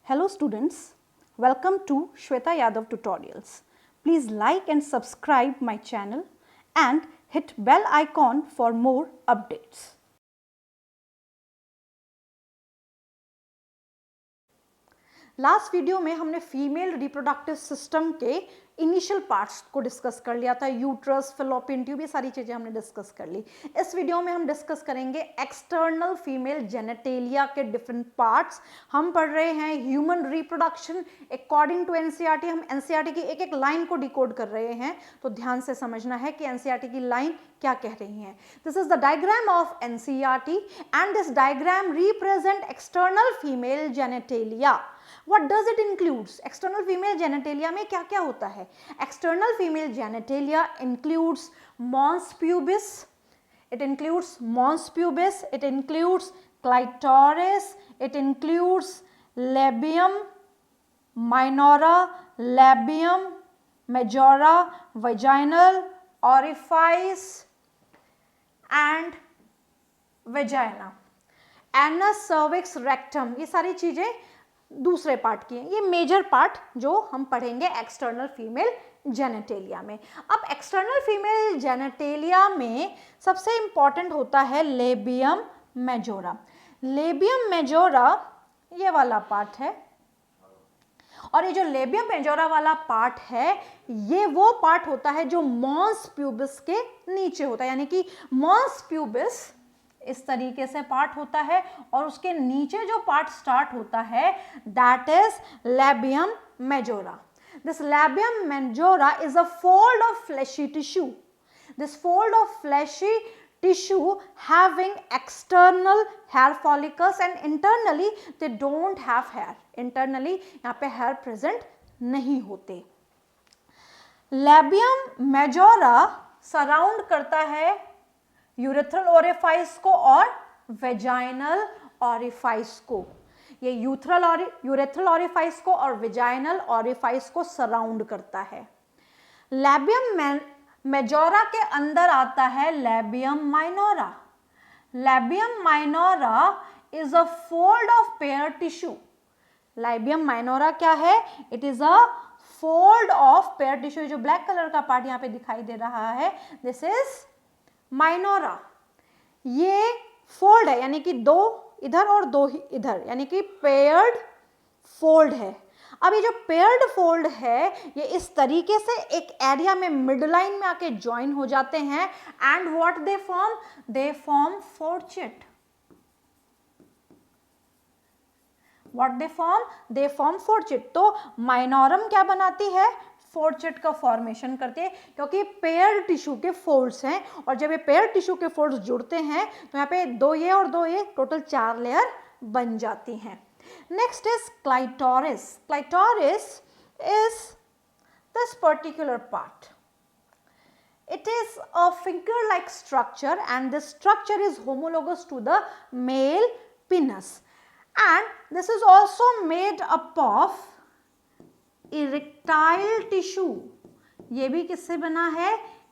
Hello students, welcome to Shweta Yadav Tutorials. Please like and subscribe my channel and hit bell icon for more updates. Last video में हमने female reproductive system के initial parts को discuss कर लिया था, uterus, fallopian tube, ये सारी चीजें हमने डिस्कस कर ली। इस वीडियो में हम डिस्कस करेंगे एक्सटर्नल फीमेल जेनेटेलिया के डिफरेंट पार्ट्स। हम पढ़ रहे हैं human reproduction according to NCERT. हम एनसीईआरटी की एक एक लाइन को डिकोड कर रहे हैं, तो ध्यान से समझना है कि एनसीईआरटी की लाइन क्या कह रही है। This is the diagram of NCERT and this diagram represent external female genitalia. What does it includes? External female genitalia में क्या क्या होता है? External female genitalia includes mons pubis, it includes mons pubis, it includes clitoris, it includes labium minora, labium majora, vaginal orifice and vagina, anus, cervix, rectum, ये सारी चीजें दूसरे part की हैं। ये मेजर पार्ट जो हम पढ़ेंगे एक्सटर्नल फीमेल जेनेटेलिया में। अब एक्सटर्नल फीमेल जेनेटेलिया में सबसे इंपॉर्टेंट होता है लेबियम मेजोरा। लेबियम मेजोरा ये वाला पार्ट है, और ये जो लेबियम मेजोरा वाला पार्ट है ये वो पार्ट होता है जो मॉन्स प्यूबिस के नीचे होता है, यानी कि मॉन्स प्यूबिस इस तरीके से पार्ट होता है और उसके नीचे जो पार्ट स्टार्ट होता है that is labium majora. This labium majora is a fold of fleshy tissue. This fold of fleshy tissue having external hair follicles and internally they don't have hair. Internally यहाँ पे hair present नहीं होते। Labium majora surround करता है urethral orifice को और vaginal orifice को। ये यूरेथ्रल ओरिफाइस को और वेजाइनल ओरिफाइस को सराउंड करता है। लेबियम मेजोरा के अंदर आता है labium minora. Labium minora is a fold of pair tissue. Labium minora क्या है? It is a fold of pair tissue. जो ब्लैक कलर का पार्ट यहाँ पे दिखाई दे रहा है दिस इज माइनोरा। ये फोल्ड है, यानी कि दो इधर और दो इधर, यानी कि पेयर्ड फोल्ड है। अब ये जो पेयर्ड फोल्ड है ये इस तरीके से एक एरिया में मिड लाइन में आके ज्वाइन हो जाते हैं and what they form? They form fourchette. What they form? They form fourchette. तो माइनोरम क्या बनाती है? फोर्चेट का फॉर्मेशन करते हैं, क्योंकि पेयर टिश्यू के फोल्ड्स हैं, और जब ये पेयर टिश्यू के फोल्ड्स जुड़ते हैं तो यहाँ पे दो ये और दो ये टोटल 4 लेयर बन जाती हैं। Next is clitoris. Clitoris is this particular part. It is a finger-like structure and this structure is homologous to the male penis, and this is also made up of erectile tissue. ये भी किससे बना है?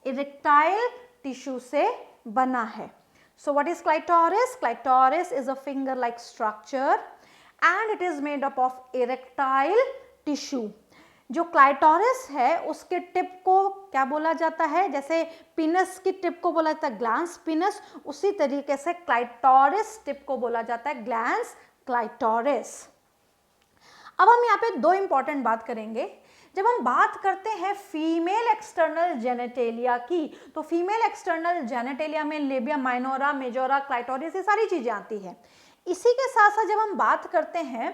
Erectile tissue से बना है। So what is clitoris? Clitoris is a finger like structure and it is made up of erectile tissue. जो clitoris है उसके टिप को क्या बोला जाता है? जैसे पिनस की टिप को बोला जाता है ग्लैंस पिनस, उसी तरीके से क्लाइटोरिस टिप को बोला जाता है ग्लैंस क्लाइटोरिस। अब हम यहाँ पे दो इंपॉर्टेंट बात करेंगे। जब हम बात करते हैं फीमेल एक्सटर्नल जेनेटेलिया की, तो फीमेल एक्सटर्नल जेनेटेलिया में लेबियम माइनोरा, मेजोरा, क्लाइटोरिस ये सारी चीजें आती हैं। इसी के साथ साथ जब हम बात करते हैं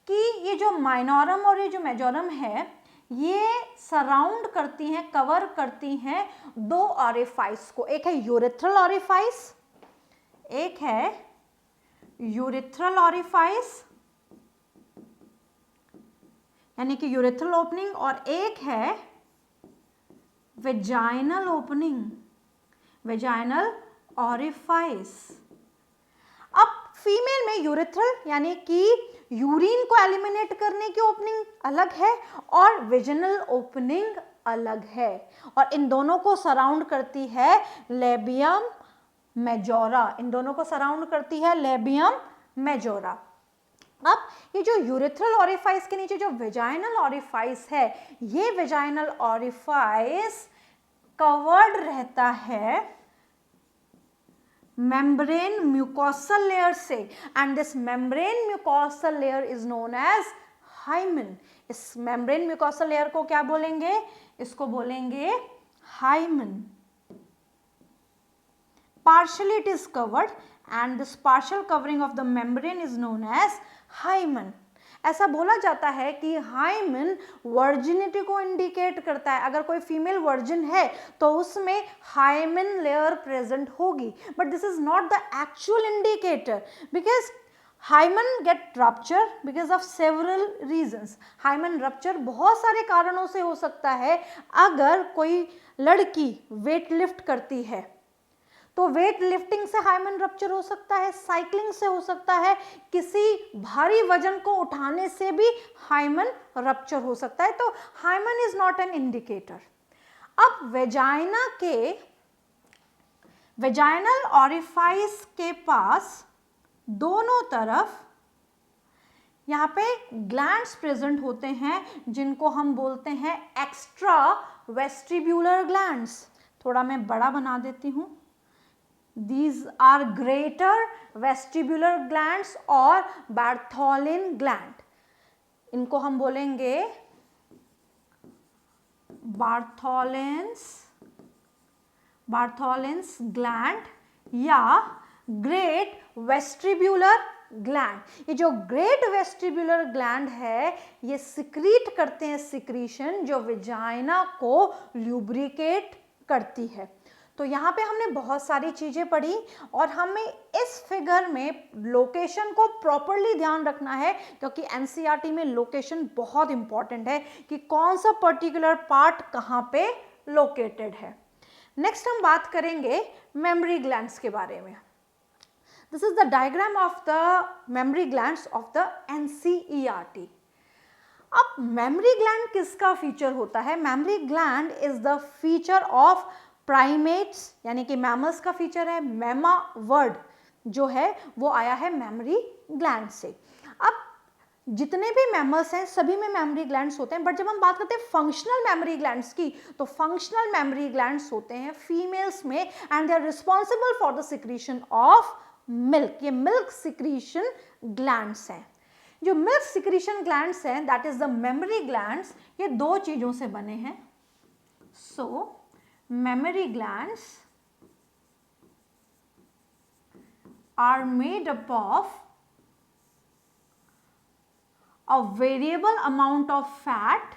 कि ये जो माइनोरम और ये जो मेजोरम है ये सराउंड करती हैं, कवर करती हैं दो ओरिफाइस को। एक है यूरेथ्रल ओरिफाइस, एक है यूरेथ्रल ओरिफाइस यानी कि यूरेथ्रल ओपनिंग, और एक है वेजाइनल ओपनिंग, वेजाइनल ओरिफाइस। अब फीमेल में यूरेथ्रल यानी कि यूरिन को एलिमिनेट करने की ओपनिंग अलग है और वेजिनल ओपनिंग अलग है, और इन दोनों को सराउंड करती है लेबियम मेजोरा। इन दोनों को सराउंड करती है लेबियम मेजोरा। अब ये जो यूरेथ्रल ऑरिफाइस के नीचे जो वेजाइनल ऑरिफाइस है, ये वेजाइनल ऑरिफाइस कवर्ड रहता है मेम्ब्रेन म्यूकोसल लेयर से, and this membrane mucosal layer is known as hymen. इस मेम्ब्रेन म्यूकोसल लेयर को क्या बोलेंगे? इसको बोलेंगे hymen. Partially it is covered and this partial covering of the membrane is known as hymen. ऐसा बोला जाता है कि हाइमन वर्जिनिटी को इंडिकेट करता है। अगर कोई फीमेल वर्जिन है तो उसमें हाइमन लेयर प्रेजेंट होगी, but this is not the actual indicator because hymen get rupture because of several reasons. Hymen rupture बहुत सारे कारणों से हो सकता है। अगर कोई लड़की वेट लिफ्ट करती है तो वेट लिफ्टिंग से हाइमन रप्चर हो सकता है, साइकिलिंग से हो सकता है, किसी भारी वजन को उठाने से भी हाइमन रप्चर हो सकता है। तो hymen is not an indicator. अब वेजाइना के वेजाइनल ऑरिफाइस के पास दोनों तरफ यहाँ पे ग्लैंड्स प्रेजेंट होते हैं जिनको हम बोलते हैं एक्स्ट्रा वेस्टिब्यूलर ग्लैंड्स। थोड़ा मैं बड़ा बना देती हूँ। These are greater vestibular glands or Bartholin gland. इनको हम बोलेंगे Bartholin's gland या great vestibular gland। ये जो great vestibular gland है ये सिक्रीट करते हैं सिक्रीशन जो विजाइना को ल्यूब्रिकेट करती है। तो यहाँ पे हमने बहुत सारी चीज़ें पढ़ी और हमें इस फिगर में लोकेशन को प्रॉपरली ध्यान रखना है क्योंकि एनसीईआरटी में लोकेशन बहुत इंपॉर्टेंट है कि कौन सा पर्टिकुलर पार्ट कहाँ पे लोकेटेड है। नेक्स्ट हम बात करेंगे मेमोरी ग्लैंड्स के बारे में। This is the diagram of the memory glands of the NCERT. अब मेमोरी ग्लैंड किसका फीचर होता है? Memory gland is the feature of primates यानी कि मैमल्स का फीचर है। मैमा वर्ड जो है वो आया है मेमोरी ग्लैंड से। अब जितने भी मैमल्स हैं सभी में मेमोरी ग्लैंड्स होते हैं, बट जब हम बात करते हैं फंक्शनल मेमोरी ग्लैंड्स की तो फंक्शनल मेमोरी ग्लैंड्स होते हैं फीमेल्स में and they are responsible for the secretion of milk. ये मिल्क सिक्रीशन ग्लैंड्स हैं। जो मिल्क सिक्रीशन ग्लैंड्स हैं that is the memory glands, ये दो चीजों से बने हैं। So memory glands are made up of a variable amount of fat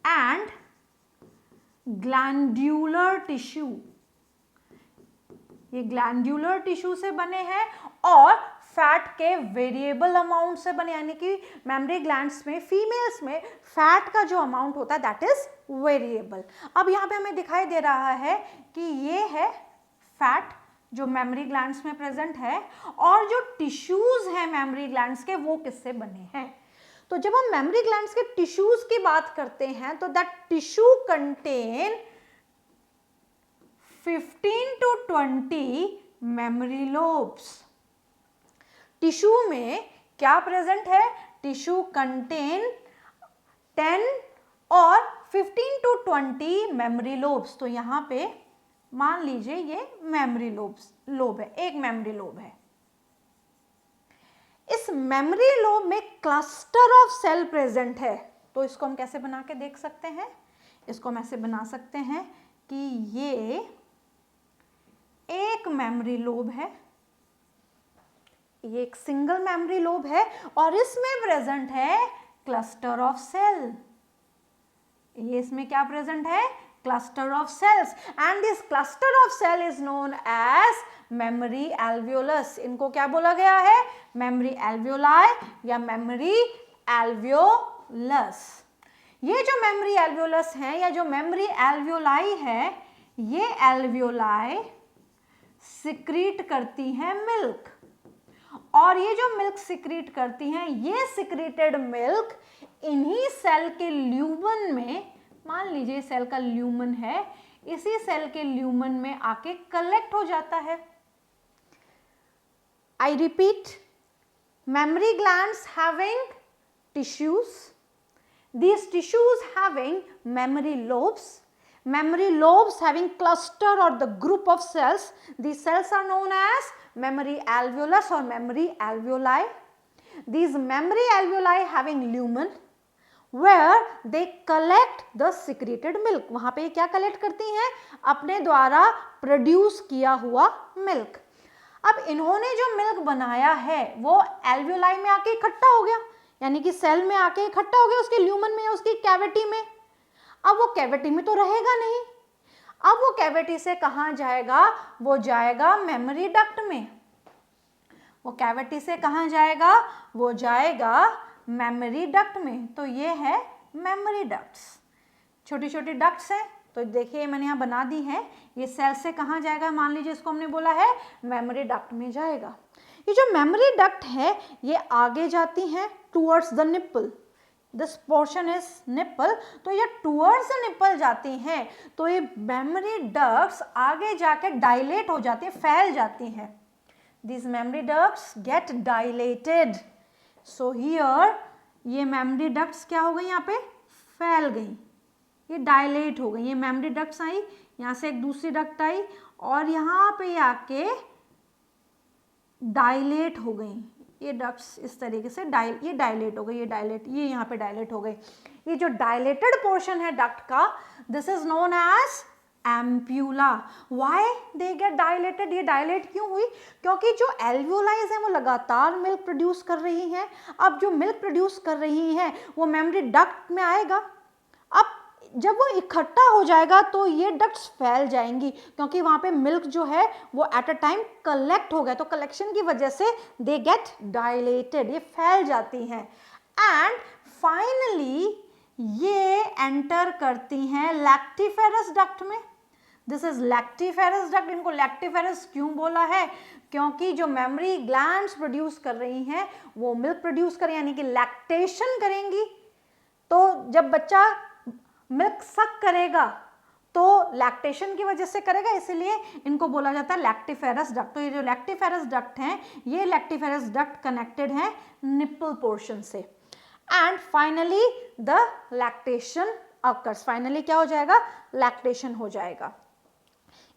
and glandular tissue। ये ग्लैंड्यूलर टिश्यू से बने हैं और फैट के वेरिएबल अमाउंट से बने, यानी कि मेमोरी ग्लैंड्स में फीमेल्स में फैट का जो अमाउंट होता है दैट इज वेरिएबल। अब यहाँ पे हमें दिखाई दे रहा है कि ये है फैट जो मेमोरी ग्लैंड्स में प्रेजेंट है और जो टिश्यूज हैं मेमोरी ग्लैंड्स के वो किससे बने हैं। तो जब हम मेमोरी ग्लैंड्स के टिश्यूज की बात करते हैं तो that tissue contain 15 to 20 memory lobes. Tissue में क्या प्रेजेंट है? टिश्यू कंटेन 10 और 15 to 20 मेमोरी लोब्स। तो यहाँ पे मान लीजिए ये मेमोरी लोब है, एक मेमोरी लोब है। इस मेमोरी लोब में क्लस्टर ऑफ सेल प्रेजेंट है। तो इसको हम कैसे बना के देख सकते हैं? इसको हम ऐसे बना सकते हैं कि ये एक मेमोरी लोब है, ये एक सिंगल मेमोरी लोब है और इसमें प्रेजेंट है क्लस्टर ऑफ सेल। ये इसमें क्या प्रेजेंट है? Cluster of cells and this cluster of cell is known as memory alveolus. इनको क्या बोला गया है? मेमोरी एल्वियोलाई या मेमोरी एल्वियोलस। ये जो मेमोरी एल्वियोलस है या जो मेमोरी एल्वियोलाई है, ये एल्वियोलाई सिक्रीट करती हैं मिल्क और ये जो मिल्क सिक्रीट करती हैं ये सिक्रीटेड मिल्क इन्हीं सेल के ल्यूमन में, मान लीजिए सेल का ल्यूमन है, इसी सेल के ल्यूमन में आके कलेक्ट हो जाता है। I repeat, Mammary glands having tissues. These tissues having memory lobes. Memory lobes having cluster or the group of cells. These cells are known as memory alveolus or memory alveoli. These memory alveoli having lumen where they collect the secreted milk. वहाँ पे क्या collect करती हैं? अपने द्वारा produce किया हुआ milk. अब इन्होंने जो मिल्क बनाया है वो एल्वियोलाई में आके इकट्ठा हो गया, यानी कि सेल में आके इकट्ठा हो गया उसके ल्यूमन में, उसकी कैविटी में. अब वो कैविटी में तो रहेगा नहीं, अब वो कैविटी से कहाँ जाएगा? वो जाएगा मेमोरी डक्ट में. वो कैविटी से कहाँ जाएगा? वो जाएगा मेमोरी डक्ट में. तो ये है मेमोरी डक्ट्स. छोटी छोटी डक्ट्स हैं. तो देखिए मैंने यहाँ बना दी है. ये सेल से कहाँ जाएगा? मान लीजिए इसको हमने बोला है मेमोरी डक्ट में जाएगा. ये जो मेमोरी डक्ट है ये आगे जाती हैं towards the nipple. This portion is nipple. तो ये टूवर्ड्स द निप्पल जाती हैं. तो ये मेमोरी डक्ट्स आगे जाके डायलेट हो जाती हैं, फैल जाती हैं. These memory ducts get dilated. So here ये memory ducts क्या हो गई? यहाँ पे फैल गई, ये डायलेट हो गई. ये मेमोरी डक्ट्स आई, यहाँ से एक दूसरी डक्ट आई और यहाँ पे आके डायलेट हो गई. ये डक्ट्स इस तरीके से ये डायलेट हो गई, ये यहाँ पे डायलेट हो गई. ये जो डायलेटेड पोर्शन है डक्ट का, this is known as ampulla. Why they get dilated? ये डायलेट क्यों हुई? क्योंकि जो एल्वियोलाइज हैं वो लगातार मिल्क प्रोड्यूस कर रही हैं. अब जो मिल्क प्रोड्यूस कर रही हैं वो मेमोरी डक्ट में आएगा. अब जब वो इकट्ठा हो जाएगा तो ये डक्ट्स फैल जाएंगी, क्योंकि वहाँ पे मिल्क जो है वो एट अ टाइम कलेक्ट हो गया. तो कलेक्शन की वजह से दे गेट डायलेटेड, ये फैल जाती हैं. एंड फाइनली ये एंटर करती हैं लैक्टिफेरस डक्ट में. This is lactiferous duct. इनको लैक्टिफेरस क्यों बोला है? क्योंकि जो मेमोरी ग्लैंड्स प्रोड्यूस कर रही हैं वो मिल्क प्रोड्यूस करें, यानी कि लैक्टेशन करेंगी. तो जब बच्चा मिल्क सक करेगा तो लैक्टेशन की वजह से करेगा, इसलिए इनको बोला जाता है लैक्टिफेरस डक्ट. तो ये जो लैक्टिफेरस डक्ट हैं, ये लैक्टिफेरस डक्ट कनेक्टेड है निप्पल पोर्शन से. And finally the lactation occurs. Finally क्या हो जाएगा? लैक्टेशन हो जाएगा.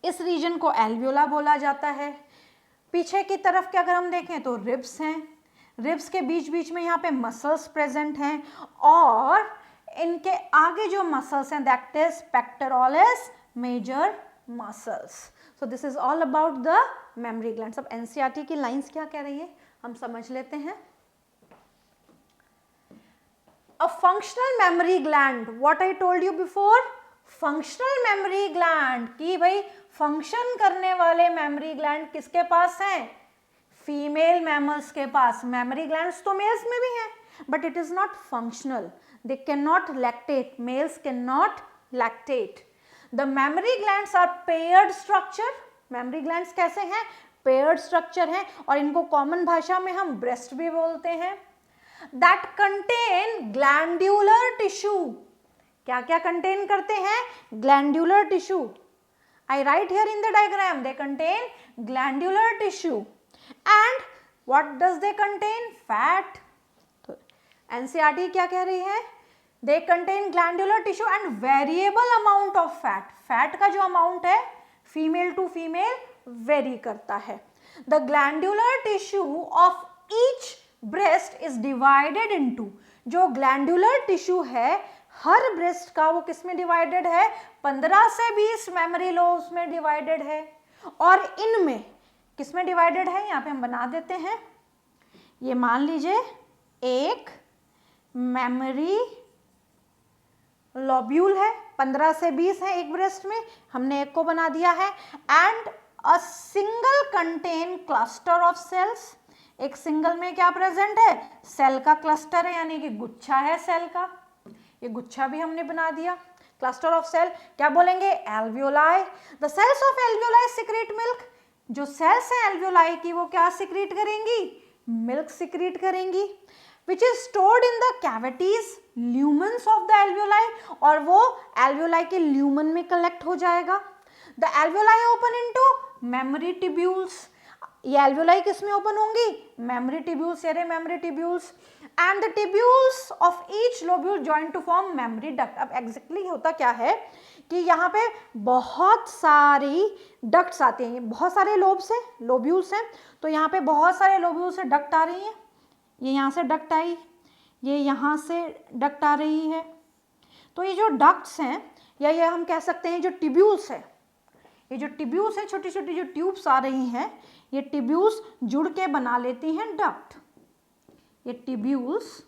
इस रीजन को एल्वियोला बोला जाता है. पीछे की तरफ के अगर हम देखें तो रिब्स हैं. रिब्स के बीच बीच में यहाँ पे मसल्स प्रेजेंट हैं और इनके आगे जो मसल्स हैं that is pectoralis major muscles. So this is all about the memory glands. अब एनसीईआरटी की लाइंस क्या कह रही है हम समझ लेते हैं. A functional memory gland, what I told you before, functional memory gland कि भाई फंक्शन करने वाले मेमोरी ग्लैंड किसके पास हैं? फीमेल मैमल्स के पास. मेमोरी ग्लैंड्स तो मेल्स में भी हैं, but it is not functional. They cannot lactate. Males cannot lactate. The mammary glands are paired structure. Mammary glands कैसे हैं? Paired structure हैं और इनको कॉमन भाषा में हम breast भी बोलते हैं. That contain glandular tissue. क्या क्या contain करते हैं? Glandular tissue. I write here in the diagram. They contain glandular tissue. And what does they contain? Fat. NCERT क्या कह रही है? They contain glandular tissue and variable amount of fat. Fat का जो amount है female to female vary करता है. The glandular tissue of each breast is divided into. जो glandular tissue है हर breast का वो किस में divided है? 15 से 20 memory lobes में divided है. और इनमें किस में divided है? यहाँ पे हम बना देते हैं. ये मान लीजिए एक मेमोरी लॉब्यूल है, 15 से 20 है एक ब्रेस्ट में, हमने एक को बना दिया है. And a single contain cluster of cells. एक सिंगल में क्या प्रेजेंट है? सेल का क्लस्टर है, यानी कि गुच्छा है सेल का. ये गुच्छा भी हमने बना दिया. क्लस्टर ऑफ सेल क्या बोलेंगे? Alveoli. The cells of alveoli secrete milk. जो सेल्स हैं एल्वियोलाई की वो क्या सिक्रीट करेंगी? मिल्क सिक्रीट करेंगी. which is stored in the cavities lumens of the alveoli और वो alveoli के lumen में collect हो जाएगा. The alveoli open into memory tubules. ये एल्वियोलाई किस में ओपन होंगी? मेमोरी ट्यूब्यूल्स, ये रहे memory tubules, and the tubules of each lobule join to form memory duct. अब एग्जैक्टली होता क्या है कि यहाँ पे बहुत सारी डक्ट्स आती हैं, बहुत सारे लोब्स हैं, लोब्यूल्स हैं, तो यहाँ पे बहुत सारे लोब्यूल से डक्ट आ रही हैं, ये यहाँ से डक्ट आई, ये यहाँ से डक्ट आ रही है। तो ये जो डक्ट्स हैं या ये हम कह सकते हैं जो ट्यूब्यूल्स है, ये जो ट्यूब्यूल्स हैं, छोटी छोटी जो ट्यूब्स आ रही हैं, ये ट्यूब्यूल्स जुड़ के बना लेती हैं डक्ट। ये ट्यूब्यूल्स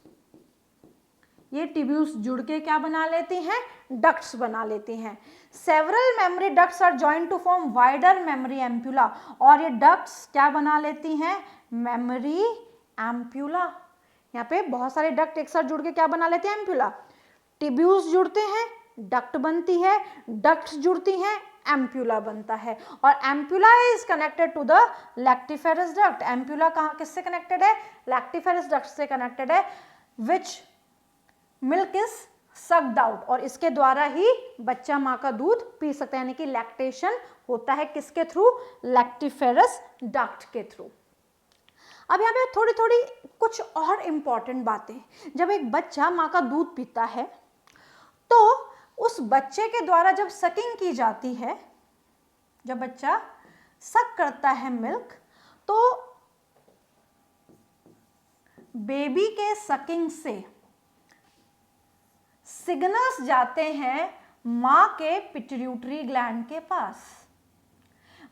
जुड़ के क्या बना लेती हैं? डक्ट्स बना लेती हैं। Several memory ducts are joined to form wider memory ampulla, और ये डक्ट्स क्या बना लेती हैं? Memory ampulla. यहाँ पे बहुत सारे डक्ट एक साथ जुड़ के क्या बना लेते हैं? एम्प्यूला। ट्यूब्यूल्स जुड़ते हैं, डक्ट बनती है, डक्ट्स जुड़ती हैं, एम्प्यूला बनता है, और ampulla is connected to the lactiferous duct. Ampulla कहाँ किससे कनेक्टेड है? लैक्टिफेरस डक्ट से कनेक्टेड है, which milk is sucked out, और इसके द्वारा ही बच्चा माँ का दूध पी सकता है, यानी कि लैक्टेशन होता है किसके थ्रू? लैक्टिफेरस डक्ट के थ्रू। अब यहाँ पे थोड़ी थोड़ी कुछ और इम्पॉर्टेंट बातें। जब एक बच्चा माँ का दूध पीता है तो उस बच्चे के द्वारा जब सकिंग की जाती है, जब बच्चा सक करता है मिल्क, तो बेबी के सकिंग से सिग्नल्स जाते हैं माँ के पिट्यूटरी ग्लैंड के पास।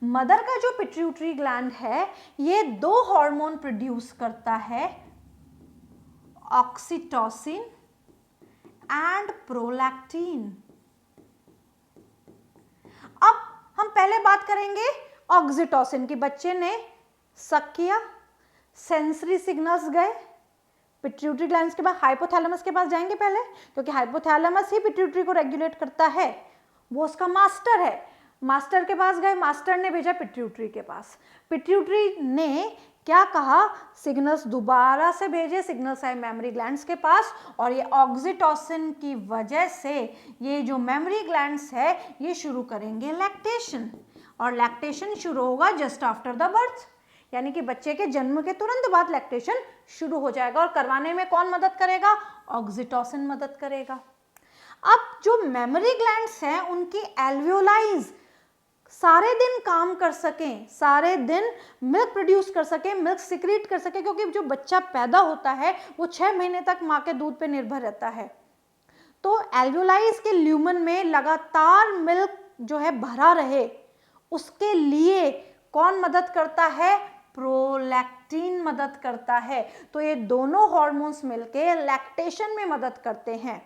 मदर का जो पिट्यूटरी ग्लैंड है ये दो हार्मोन प्रोड्यूस करता है, ऑक्सीटोसिन एंड प्रोलैक्टिन। अब हम पहले बात करेंगे ऑक्सीटोसिन की। बच्चे ने सक किया, सेंसरी सिग्नल्स गए पिट्यूटरी ग्लैंड्स के बाद, हाइपोथैलेमस के पास जाएंगे पहले, क्योंकि हाइपोथैलेमस ही पिट्यूटरी को रेगुलेट करता है, वो उसका मास्टर है। मास्टर के पास गए, मास्टर ने भेजा पिट्यूटरी के पास, पिट्यूटरी ने क्या कहा? सिग्नल्स दोबारा से भेजे, सिग्नल्स आए मेमोरी ग्लैंड्स के पास, और ये ऑक्सीटोसिन की वजह से ये जो मेमोरी ग्लैंड्स है ये शुरू करेंगे लैक्टेशन, और लैक्टेशन शुरू होगा जस्ट आफ्टर द बर्थ, यानी कि बच्चे के जन्म के तुरंत बाद लैक्टेशन शुरू हो जाएगा, और करवाने में कौन मदद करेगा? ऑक्सीटोसिन मदद करेगा। अब जो मेमोरी ग्लैंड्स हैं उनकी एल्वियोलाइज सारे दिन काम कर सकें, सारे दिन मिल्क प्रोड्यूस कर सकें, मिल्क सिक्रीट कर सकें, क्योंकि जो बच्चा पैदा होता है वो 6 महीने तक माँ के दूध पे निर्भर रहता है। तो एल्वियोलाइज के ल्यूमन में लगातार मिल्क जो है भरा रहे, उसके लिए कौन मदद करता है? प्रोलैक्टिन मदद करता है। तो ये दोनों हार्मोन्स मिलके लैक्टेशन में मदद करते हैं।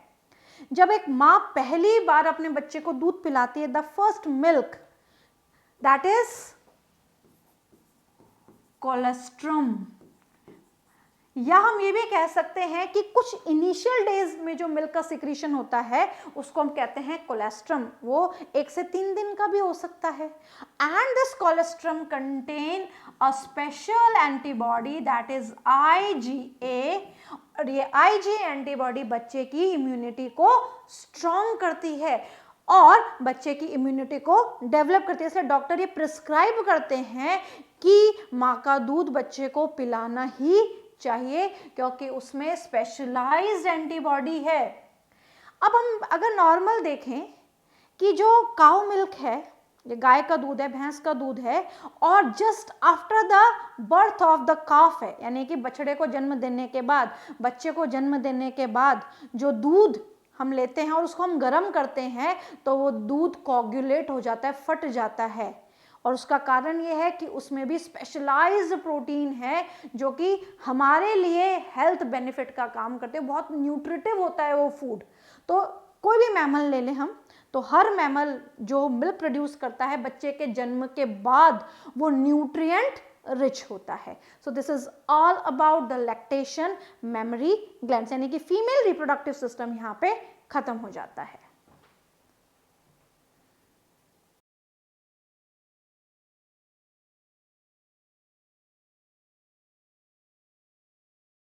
जब एक माँ पहली बार अपने बच्चे को दूध पिलाती है, the first milk that is colostrum, या हम ये भी कह सकते हैं कि कुछ इनिशियल डेज में जो मिल्क का सिक्रीशन होता है उसको हम कहते हैं कोलेस्ट्रम, वो 1 से 3 दिन का भी हो सकता है। And this colostrum contain a special antibody that is IgA, और ये IgA एंटीबॉडी बच्चे की इम्यूनिटी को स्ट्रॉन्ग करती है और बच्चे की इम्यूनिटी को डेवलप करती है। इसलिए डॉक्टर ये प्रिस्क्राइब करते हैं कि माँ का दूध बच्चे को पिलाना ही चाहिए, क्योंकि उसमें स्पेशलाइज्ड एंटीबॉडी है। अब हम अगर नॉर्मल देखें कि जो काउ मिल्क है, ये गाय का दूध है, भैंस का दूध है, और just after the birth of the काफ है, यानी कि बछड़े को जन्म देने के बाद, बच्चे को जन्म देने के बाद जो दूध हम लेते हैं और उसको हम गर्म करते हैं तो वो दूध कोगुलेट हो जाता है, फट जाता है, और उसका कारण ये है कि उसमें भी स्पेशलाइज्ड प्रोटीन है जो कि हमारे लिए हेल्थ बेनिफिट का काम करते हैं, बहुत न्यूट्रिटिव होता है वो फूड। तो कोई भी मैमल ले लें हम, तो हर मैमल जो मिल्क प्रोड्यूस करता है बच्चे के जन्म के बाद वो न्यूट्रिएंट रिच होता है। सो this is all about the lactation mammary glands, यानी कि फीमेल रिप्रोडक्टिव सिस्टम यहाँ पे खत्म हो जाता है।